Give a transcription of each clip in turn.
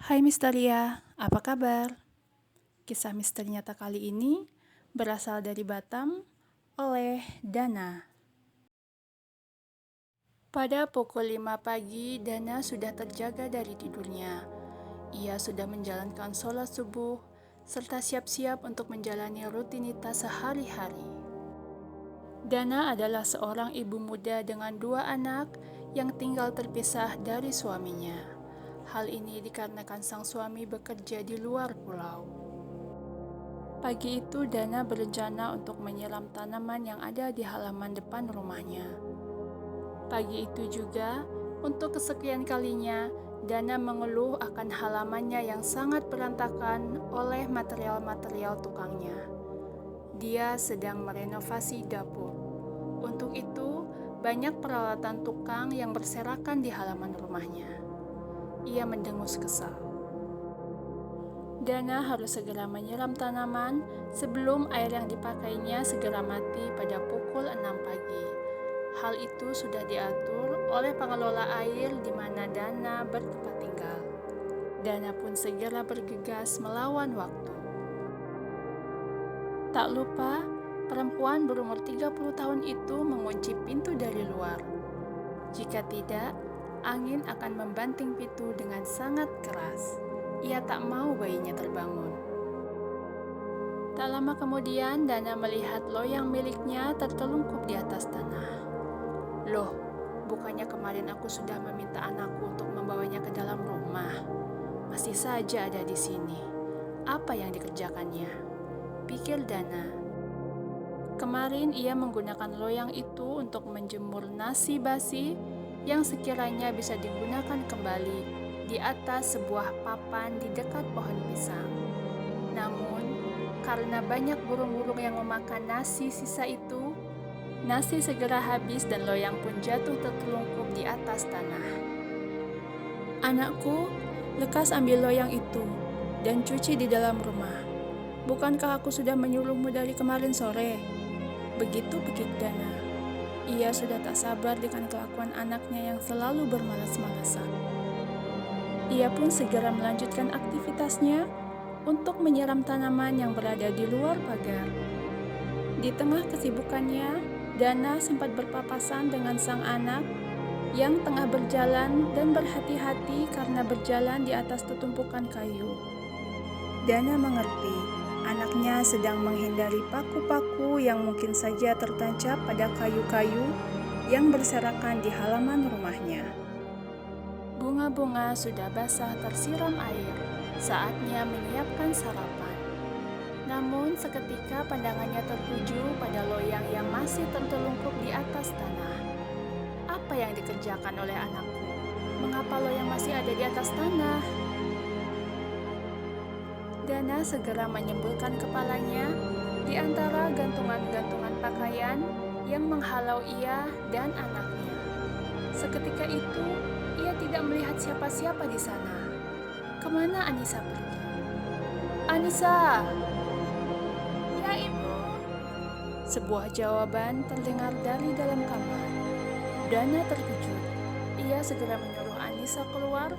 Hai Misteria, apa kabar? Kisah misteri nyata kali ini berasal dari Batam oleh Dana. Pada pukul 5 pagi, Dana sudah terjaga dari tidurnya. Ia sudah menjalankan sholat subuh serta siap-siap untuk menjalani rutinitas sehari-hari. Dana adalah seorang ibu muda dengan 2 anak yang tinggal terpisah dari suaminya. Hal ini dikarenakan sang suami bekerja di luar pulau. Pagi itu Dana berencana untuk menyiram tanaman yang ada di halaman depan rumahnya. Pagi itu juga, untuk kesekian kalinya, Dana mengeluh akan halamannya yang sangat berantakan oleh material-material tukangnya. Dia sedang merenovasi dapur. Untuk itu, banyak peralatan tukang yang berserakan di halaman rumahnya. Ia mendengus kesal. Dana harus segera menyiram tanaman sebelum air yang dipakainya segera mati pada pukul 6 pagi. Hal itu sudah diatur oleh pengelola air di mana Dana bertempat tinggal. Dana pun segera bergegas melawan waktu. Tak lupa, perempuan berumur 30 tahun itu mengunci pintu dari luar. Jika tidak, angin akan membanting pintu dengan sangat keras. Ia tak mau bayinya terbangun. Tak lama kemudian, Dana melihat loyang miliknya tertelungkup di atas tanah. Loh, bukannya kemarin aku sudah meminta anakku untuk membawanya ke dalam rumah? Masih saja ada di sini. Apa yang dikerjakannya? Pikir Dana. Kemarin ia menggunakan loyang itu untuk menjemur nasi basi yang sekiranya bisa digunakan kembali di atas sebuah papan di dekat pohon pisang. Namun, karena banyak burung-burung yang memakan nasi sisa itu, nasi segera habis dan loyang pun jatuh tertelungkup di atas tanah. Anakku, lekas ambil loyang itu dan cuci di dalam rumah. Bukankah aku sudah menyuruhmu dari kemarin sore? Begitu pikir Dana. Ia sudah tak sabar dengan kelakuan anaknya yang selalu bermalas-malasan. Ia pun segera melanjutkan aktivitasnya untuk menyiram tanaman yang berada di luar pagar. Di tengah kesibukannya, Dana sempat berpapasan dengan sang anak yang tengah berjalan dan berhati-hati karena berjalan di atas tetumpukan kayu. Dana mengerti. Anaknya sedang menghindari paku-paku yang mungkin saja tertancap pada kayu-kayu yang berserakan di halaman rumahnya. Bunga-bunga sudah basah tersiram air, saatnya menyiapkan sarapan. Namun seketika pandangannya tertuju pada loyang yang masih tertelungkup di atas tanah. Apa yang dikerjakan oleh anakku? Mengapa loyang masih ada di atas tanah? Dana segera menyembulkan kepalanya di antara gantungan-gantungan pakaian yang menghalau ia dan anaknya. Seketika itu, ia tidak melihat siapa-siapa di sana. Kemana Anissa pergi? Anissa! Ya, Ibu. Sebuah jawaban terdengar dari dalam kamar. Dana terkejut. Ia segera menyuruh Anissa keluar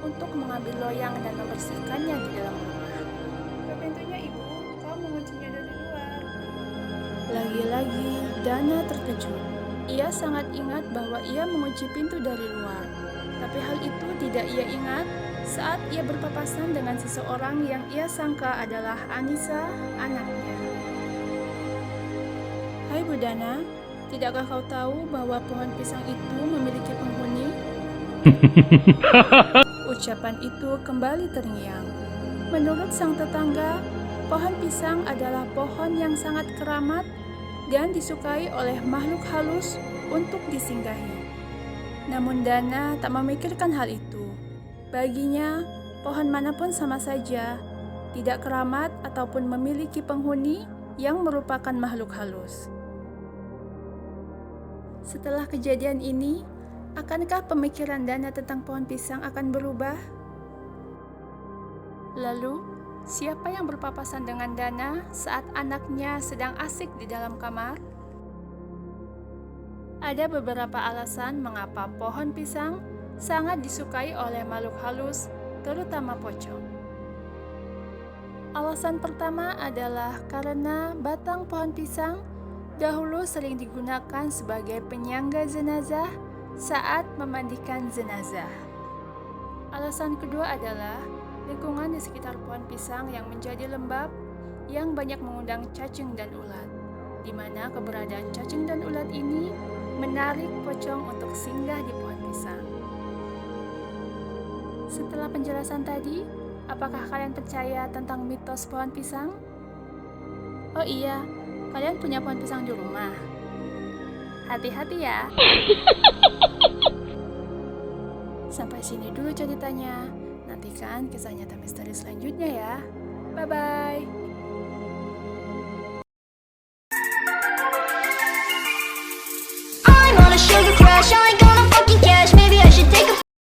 untuk mengambil loyang dan membersihkannya di dalam rumah. Pintunya Ibu, kau menguncinya dari luar. Lagi-lagi Dana terkejut. Ia sangat ingat bahwa ia mengunci pintu dari luar. Tapi hal itu tidak ia ingat saat ia berpapasan dengan seseorang yang ia sangka adalah Anissa, anaknya. Hai Bu Dana, tidakkah kau tahu bahwa pohon pisang itu memiliki penghuni? Ucapan itu kembali terngiang. Menurut sang tetangga, pohon pisang adalah pohon yang sangat keramat dan disukai oleh makhluk halus untuk disinggahi. Namun Dana tak memikirkan hal itu. Baginya, pohon manapun sama saja, tidak keramat ataupun memiliki penghuni yang merupakan makhluk halus. Setelah kejadian ini, akankah pemikiran Dana tentang pohon pisang akan berubah? Lalu, siapa yang berpapasan dengan Dana saat anaknya sedang asik di dalam kamar? Ada beberapa alasan mengapa pohon pisang sangat disukai oleh makhluk halus terutama pocong. Alasan pertama adalah karena batang pohon pisang dahulu sering digunakan sebagai penyangga jenazah saat memandikan jenazah. Alasan kedua adalah lingkungan di sekitar pohon pisang yang menjadi lembab yang banyak mengundang cacing dan ulat, di mana keberadaan cacing dan ulat ini menarik pocong untuk singgah di pohon pisang. Setelah penjelasan tadi, apakah kalian percaya tentang mitos pohon pisang? Oh iya, kalian punya pohon pisang di rumah? Hati-hati ya. Sampai sini dulu ceritanya. Nantikan kisah nyata misteri selanjutnya ya. Bye-bye.